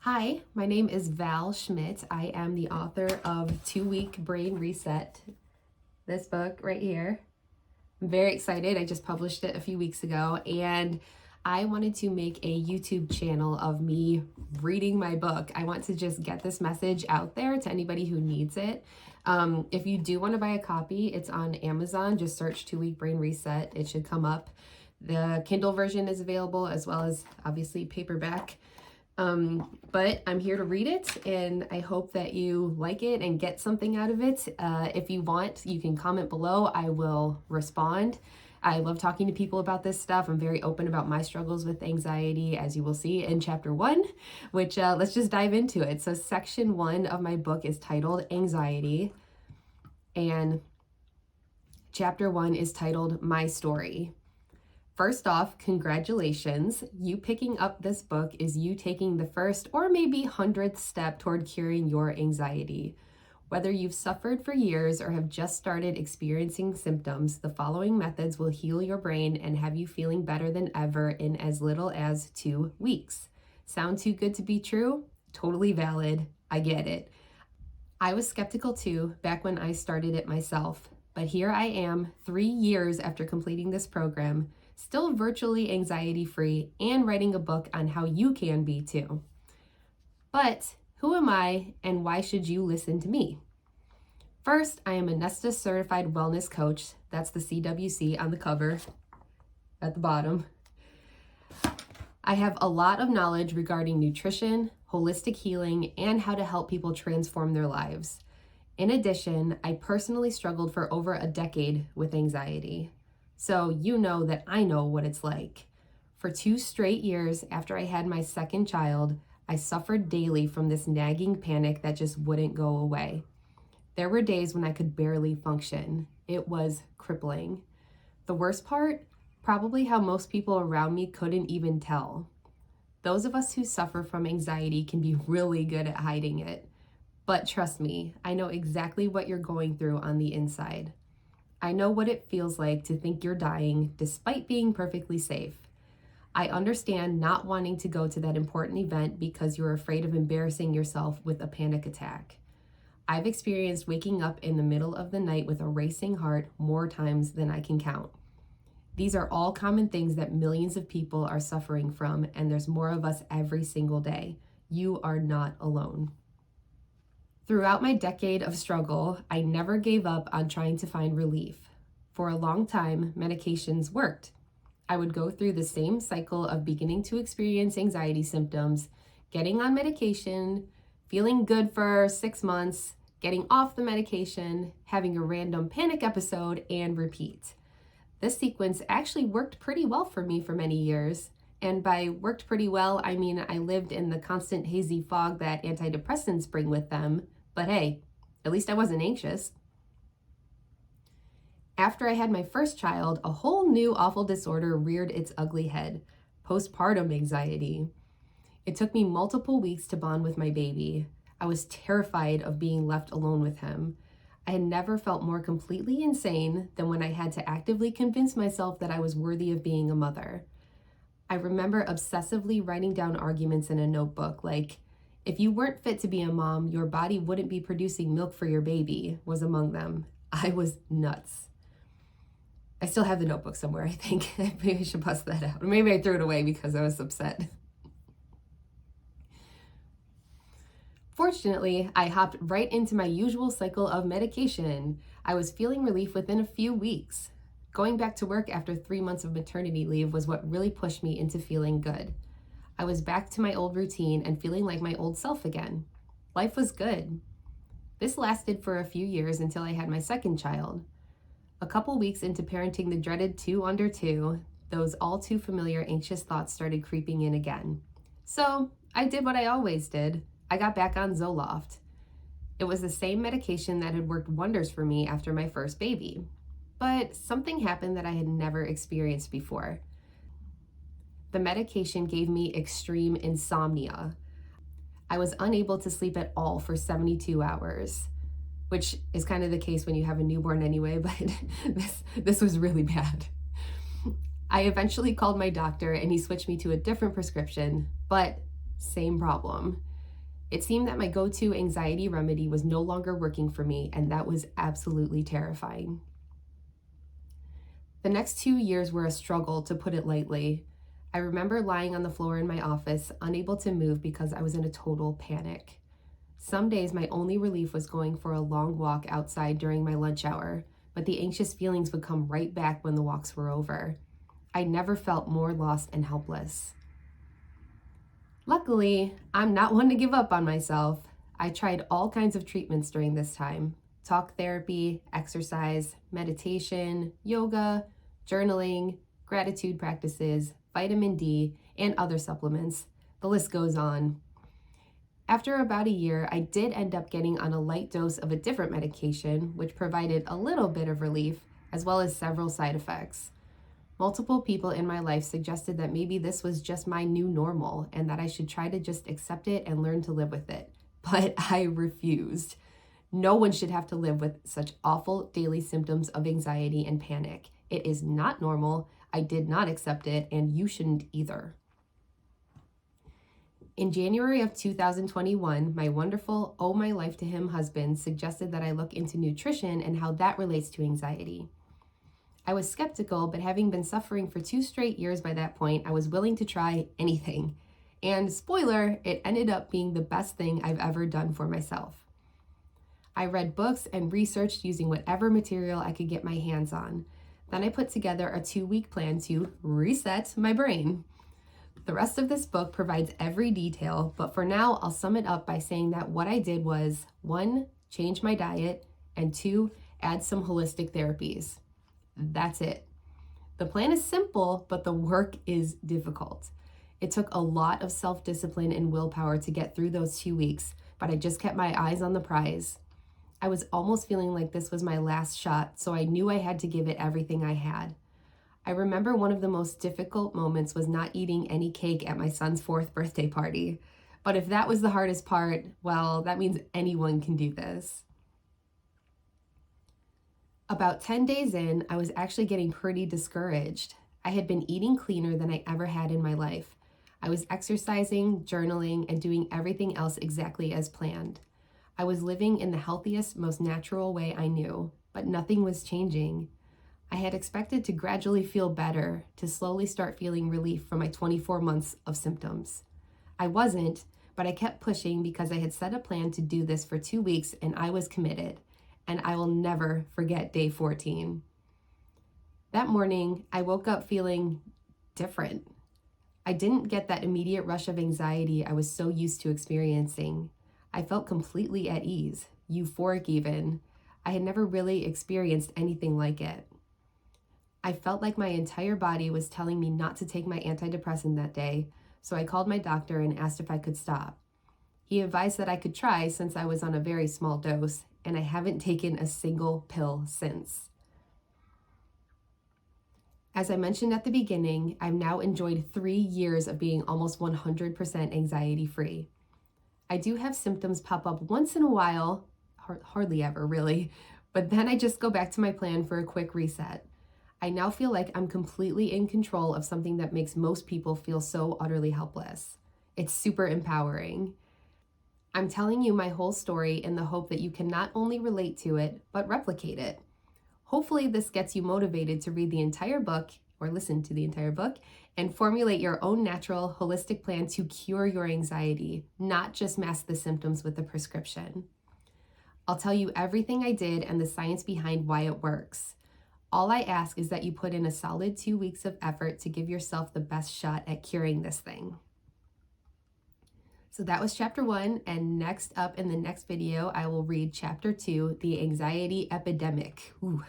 Hi, my name is Val Schmidt. I am the author of 2-Week Brain Reset, this book right here. I'm very excited. I just published it a few weeks ago, and I wanted to make a YouTube channel of me reading my book. I want to just get this message out there to anybody who needs it. If you do want to buy a copy, it's on Amazon. Just search 2-Week Brain Reset. It should come up. The Kindle version is available, as well as obviously paperback. But I'm here to read it, and I hope that you like it and get something out of it. If you want, you can comment below. I will respond. I love talking to people about this stuff. I'm very open about my struggles with anxiety, as you will see in chapter 1, which let's just dive into it. So section 1 of my book is titled Anxiety, and chapter 1 is titled My Story. First off, congratulations. You picking up this book is you taking the first or maybe 100th step toward curing your anxiety. Whether you've suffered for years or have just started experiencing symptoms, the following methods will heal your brain and have you feeling better than ever in as little as 2 weeks. Sound too good to be true? Totally valid. I get it. I was skeptical too back when I started it myself, but here I am 3 years after completing this program, still virtually anxiety-free and writing a book on how you can be too. But who am I and why should you listen to me? First, I am a Nesta Certified Wellness Coach. That's the CWC on the cover at the bottom. I have a lot of knowledge regarding nutrition, holistic healing, and how to help people transform their lives. In addition, I personally struggled for over a decade with anxiety. So you know that I know what it's like. For 2 straight years after I had my second child, I suffered daily from this nagging panic that just wouldn't go away. There were days when I could barely function. It was crippling. The worst part? Probably how most people around me couldn't even tell. Those of us who suffer from anxiety can be really good at hiding it. But trust me, I know exactly what you're going through on the inside. I know what it feels like to think you're dying despite being perfectly safe. I understand not wanting to go to that important event because you're afraid of embarrassing yourself with a panic attack. I've experienced waking up in the middle of the night with a racing heart more times than I can count. These are all common things that millions of people are suffering from, and there's more of us every single day. You are not alone. Throughout my decade of struggle, I never gave up on trying to find relief. For a long time, medications worked. I would go through the same cycle of beginning to experience anxiety symptoms, getting on medication, feeling good for 6 months, getting off the medication, having a random panic episode, and repeat. This sequence actually worked pretty well for me for many years. And by worked pretty well, I mean I lived in the constant hazy fog that antidepressants bring with them. But hey, at least I wasn't anxious. After I had my first child, a whole new awful disorder reared its ugly head: postpartum anxiety. It took me multiple weeks to bond with my baby. I was terrified of being left alone with him. I had never felt more completely insane than when I had to actively convince myself that I was worthy of being a mother. I remember obsessively writing down arguments in a notebook, like, if you weren't fit to be a mom, your body wouldn't be producing milk for your baby, was among them. I was nuts. I still have the notebook somewhere, I think. Maybe I should bust that out. Or maybe I threw it away because I was upset. Fortunately, I hopped right into my usual cycle of medication. I was feeling relief within a few weeks. Going back to work after 3 months of maternity leave was what really pushed me into feeling good. I was back to my old routine and feeling like my old self again. Life was good. This lasted for a few years until I had my second child. A couple weeks into parenting the dreaded 2 under 2, those all too familiar anxious thoughts started creeping in again. So I did what I always did. I got back on Zoloft. It was the same medication that had worked wonders for me after my first baby. But something happened that I had never experienced before. The medication gave me extreme insomnia. I was unable to sleep at all for 72 hours, which is kind of the case when you have a newborn anyway, but this was really bad. I eventually called my doctor and he switched me to a different prescription, but same problem. It seemed that my go-to anxiety remedy was no longer working for me, and that was absolutely terrifying. The next 2 years were a struggle, to put it lightly. I remember lying on the floor in my office, unable to move because I was in a total panic. Some days my only relief was going for a long walk outside during my lunch hour, but the anxious feelings would come right back when the walks were over. I never felt more lost and helpless. Luckily, I'm not one to give up on myself. I tried all kinds of treatments during this time: talk therapy, exercise, meditation, yoga, journaling, gratitude practices, vitamin D, and other supplements. The list goes on. After about a year, I did end up getting on a light dose of a different medication, which provided a little bit of relief, as well as several side effects. Multiple people in my life suggested that maybe this was just my new normal and that I should try to just accept it and learn to live with it. But I refused. No one should have to live with such awful daily symptoms of anxiety and panic. It is not normal. I did not accept it, and you shouldn't either. In January of 2021, my wonderful owe my life to him husband suggested that I look into nutrition and how that relates to anxiety. I was skeptical, but having been suffering for 2 straight years by that point, I was willing to try anything. And spoiler, it ended up being the best thing I've ever done for myself. I read books and researched using whatever material I could get my hands on. Then I put together a 2-week plan to reset my brain. The rest of this book provides every detail, but for now, I'll sum it up by saying that what I did was 1, change my diet, and 2, add some holistic therapies. That's it. The plan is simple, but the work is difficult. It took a lot of self-discipline and willpower to get through those 2 weeks, but I just kept my eyes on the prize. I was almost feeling like this was my last shot, so I knew I had to give it everything I had. I remember one of the most difficult moments was not eating any cake at my son's 4th birthday party. But if that was the hardest part, well, that means anyone can do this. About 10 days in, I was actually getting pretty discouraged. I had been eating cleaner than I ever had in my life. I was exercising, journaling, and doing everything else exactly as planned. I was living in the healthiest, most natural way I knew, but nothing was changing. I had expected to gradually feel better, to slowly start feeling relief from my 24 months of symptoms. I wasn't, but I kept pushing because I had set a plan to do this for 2 weeks and I was committed. And I will never forget day 14. That morning, I woke up feeling different. I didn't get that immediate rush of anxiety I was so used to experiencing. I felt completely at ease, euphoric even. I had never really experienced anything like it. I felt like my entire body was telling me not to take my antidepressant that day, so I called my doctor and asked if I could stop. He advised that I could try since I was on a very small dose, and I haven't taken a single pill since. As I mentioned at the beginning, I've now enjoyed 3 years of being almost 100% anxiety-free. I do have symptoms pop up once in a while, hardly ever really, but then I just go back to my plan for a quick reset. I now feel like I'm completely in control of something that makes most people feel so utterly helpless. It's super empowering. I'm telling you my whole story in the hope that you can not only relate to it, but replicate it. Hopefully this gets you motivated to read the entire book or listen to the entire book and formulate your own natural, holistic plan to cure your anxiety, not just mask the symptoms with a prescription. I'll tell you everything I did and the science behind why it works. All I ask is that you put in a solid 2 weeks of effort to give yourself the best shot at curing this thing. So that was chapter 1, and next up in the next video, I will read chapter 2, The Anxiety Epidemic. Ooh.